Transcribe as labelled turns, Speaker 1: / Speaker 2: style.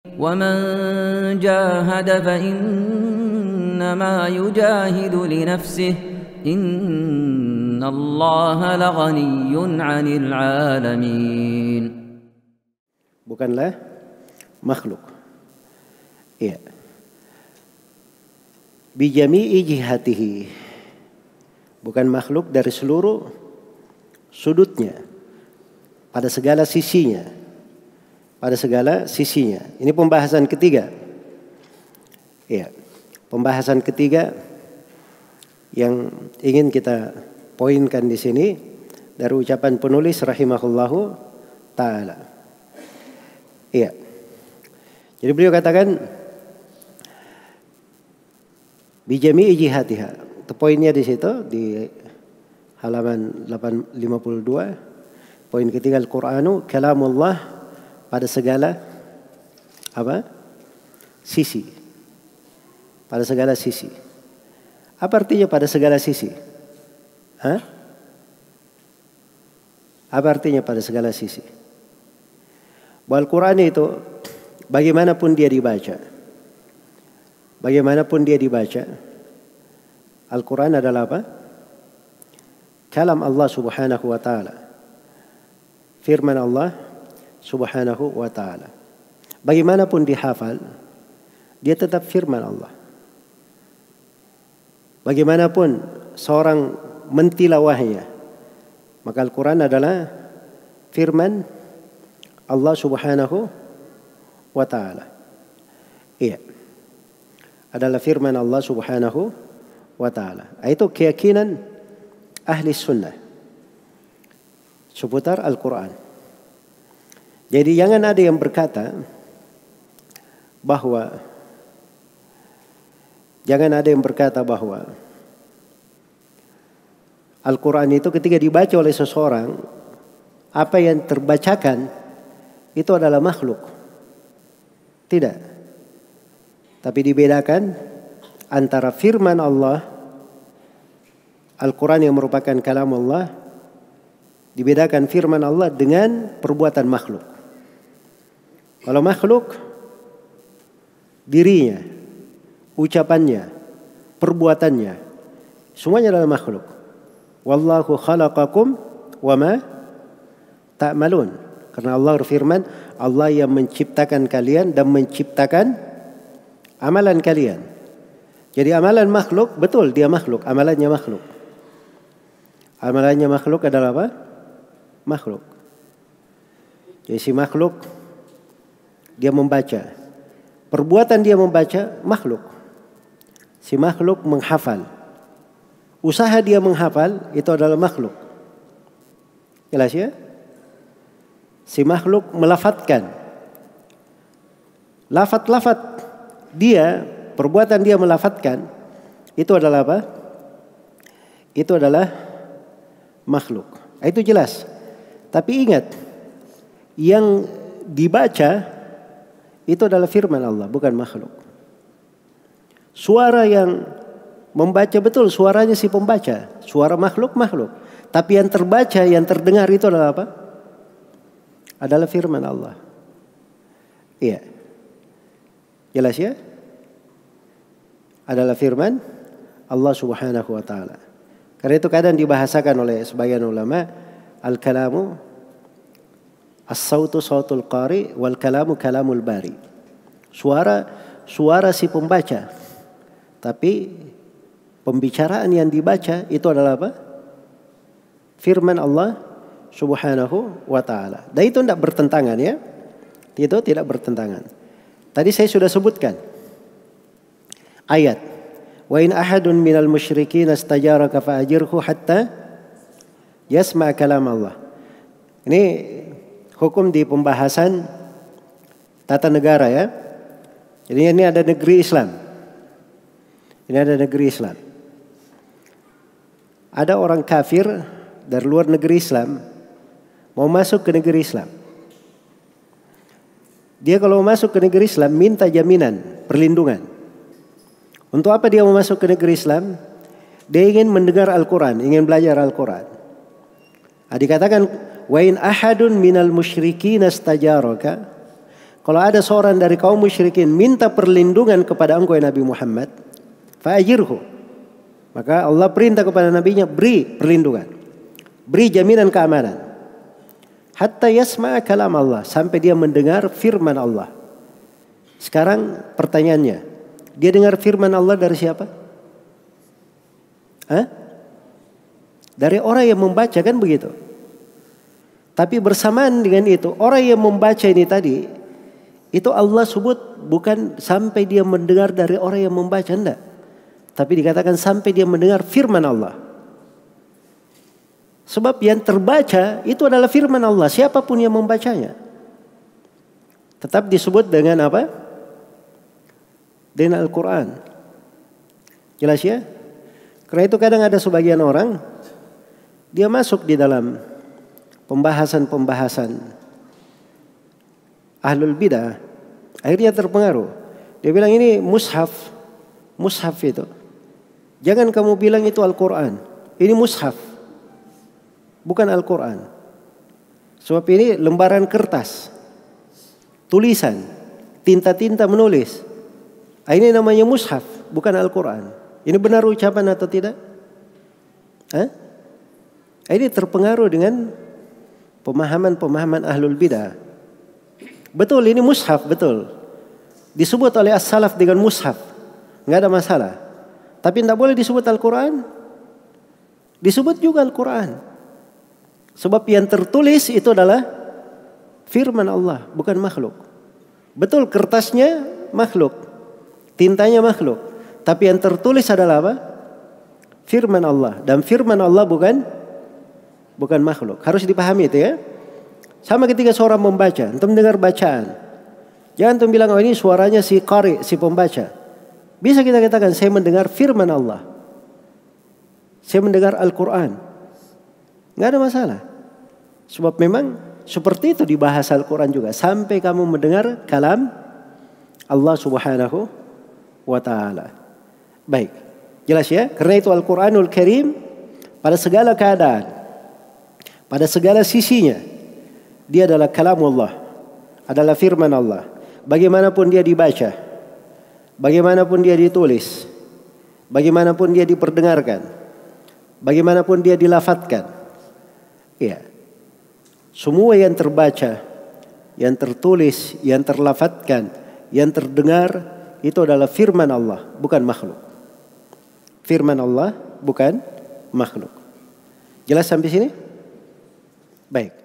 Speaker 1: ومن جاهد فإنما يجاهد لنفسه إن الله لغني عن العالمين.
Speaker 2: Bukanlah makhluk. Iya. Bijami'i jihatihi. Bukan makhluk dari seluruh sudutnya. Pada segala sisinya. Pada segala sisinya. Ini pembahasan ketiga. Iya. Pembahasan ketiga yang ingin kita poinkan di sini dari ucapan penulis rahimahullahu taala. Iya. Jadi beliau katakan bijami'i jihatiha. Itu poinnya di situ di halaman 852. Poin ketiga, Al-Qur'anu kalamullah pada segala apa? Sisi. Pada segala sisi. Apa artinya pada segala sisi? Hah? Apa artinya pada segala sisi? Bahwa Al-Quran itu bagaimanapun dia dibaca. Bagaimanapun dia dibaca. Al-Quran adalah apa? Kalam Allah subhanahu wa ta'ala. Firman Allah subhanahu wa ta'ala. Bagaimanapun dihafal, dia tetap firman Allah. Bagaimanapun seorang mentilawahnya, maka Al-Quran adalah firman Allah subhanahu wa ta'ala. Iya. Adalah firman Allah subhanahu wa ta'ala. Itu keyakinan ahli sunnah seputar Al-Quran. Jadi jangan ada yang berkata bahwa Al-Quran itu ketika dibaca oleh seseorang, apa yang terbacakan itu adalah makhluk. Tidak. Tapi dibedakan antara firman Allah, Al-Quran yang merupakan kalam Allah, dibedakan firman Allah dengan perbuatan makhluk. Kalau makhluk, dirinya, ucapannya, perbuatannya, semuanya adalah makhluk. Wallahu khalaqakum wa ma ta'malun. Karena Allah berfirman, Allah yang menciptakan kalian dan menciptakan amalan kalian. Jadi amalan makhluk, betul dia makhluk, amalannya makhluk. Amalannya makhluk adalah apa? Makhluk. Jadi si makhluk dia membaca. Perbuatan dia membaca makhluk. Si makhluk menghafal. Usaha dia menghafal itu adalah makhluk. Jelas ya? Si makhluk melafatkan. Lafat-lafat dia, perbuatan dia melafatkan, itu adalah apa? Itu adalah makhluk. Itu jelas. Tapi ingat, yang dibaca itu adalah firman Allah, bukan makhluk. Suara yang membaca betul, suaranya si pembaca. Suara makhluk. Tapi yang terbaca, yang terdengar itu adalah apa? Adalah firman Allah. Iya. Jelas ya? Adalah firman Allah subhanahu wa ta'ala. Karena itu kadang dibahasakan oleh sebagian ulama, al-kalamu as-sautu sautul qari wal kalamu kalamul bari. Suara si pembaca. Tapi pembicaraan yang dibaca itu adalah apa? Firman Allah subhanahu wa ta'ala. Dan itu tidak bertentangan ya. Itu tidak bertentangan. Tadi saya sudah sebutkan ayat. Wa in ahadun minal musyrikin astajaraka fa'ajirhu hatta yasma' kalam Allah. Ini hukum di pembahasan tata negara ya. Jadi ini ada negeri Islam. Ini ada negeri Islam. Ada orang kafir dari luar negeri Islam mau masuk ke negeri Islam. Dia kalau masuk ke negeri Islam minta jaminan, perlindungan. Untuk apa dia mau masuk ke negeri Islam? Dia ingin mendengar Al-Quran, ingin belajar Al-Quran. Dikatakan wa in ahadun minal musyrikin astajaraka. Kalau ada seorang dari kaum musyrikin minta perlindungan kepada engkau ya Nabi Muhammad, fa'ajirhu. Maka Allah perintah kepada nabinya, beri perlindungan. Beri jaminan keamanan. Hatta yasma'a kalam Allah, sampai dia mendengar firman Allah. Sekarang pertanyaannya, dia dengar firman Allah dari siapa? Dari orang yang membaca, kan begitu. Tapi bersamaan dengan itu, orang yang membaca ini tadi, itu Allah sebut bukan sampai dia mendengar dari orang yang membaca, enggak. Tapi dikatakan sampai dia mendengar firman Allah. Sebab yang terbaca itu adalah firman Allah, siapapun yang membacanya. Tetap disebut dengan apa? Dengan Al-Quran. Jelas ya? Karena itu kadang ada sebagian orang, dia masuk di dalam pembahasan-pembahasan ahlul bidah, akhirnya terpengaruh. Dia bilang ini mushaf itu. Jangan kamu bilang itu Al-Quran. Ini mushaf, bukan Al-Quran. Sebab ini lembaran kertas, tulisan, tinta-tinta menulis. Ini namanya mushaf, bukan Al-Quran. Ini benar ucapan atau tidak? Ini terpengaruh dengan pemahaman-pemahaman ahlul bidah. Betul, ini mushaf, betul. Disebut oleh as-salaf dengan mushaf, nggak ada masalah. Tapi tidak boleh disebut Al-Quran. Disebut juga Al-Quran. Sebab yang tertulis itu adalah firman Allah, bukan makhluk. Betul, kertasnya makhluk, tintanya makhluk. Tapi yang tertulis adalah apa? Firman Allah. Dan firman Allah bukan makhluk. Harus dipahami itu ya. Sama ketika seorang membaca, antum dengar bacaan. Jangan antum bilang, oh ini suaranya si qari, si pembaca. Bisa kita katakan, saya mendengar firman Allah. Saya mendengar Al-Quran. Nggak ada masalah. Sebab memang seperti itu di bahasa Al-Quran juga. Sampai kamu mendengar kalam Allah subhanahu wa ta'ala. Baik. Jelas ya? Karena itu Al-Quranul Karim pada segala keadaan, pada segala sisinya, dia adalah kalam Allah, adalah firman Allah. Bagaimanapun dia dibaca, bagaimanapun dia ditulis, bagaimanapun dia diperdengarkan, bagaimanapun dia dilafatkan, ya, semua yang terbaca, yang tertulis, yang terlafatkan, yang terdengar, itu adalah firman Allah, bukan makhluk. Firman Allah bukan makhluk. Jelas sampai sini? Baik.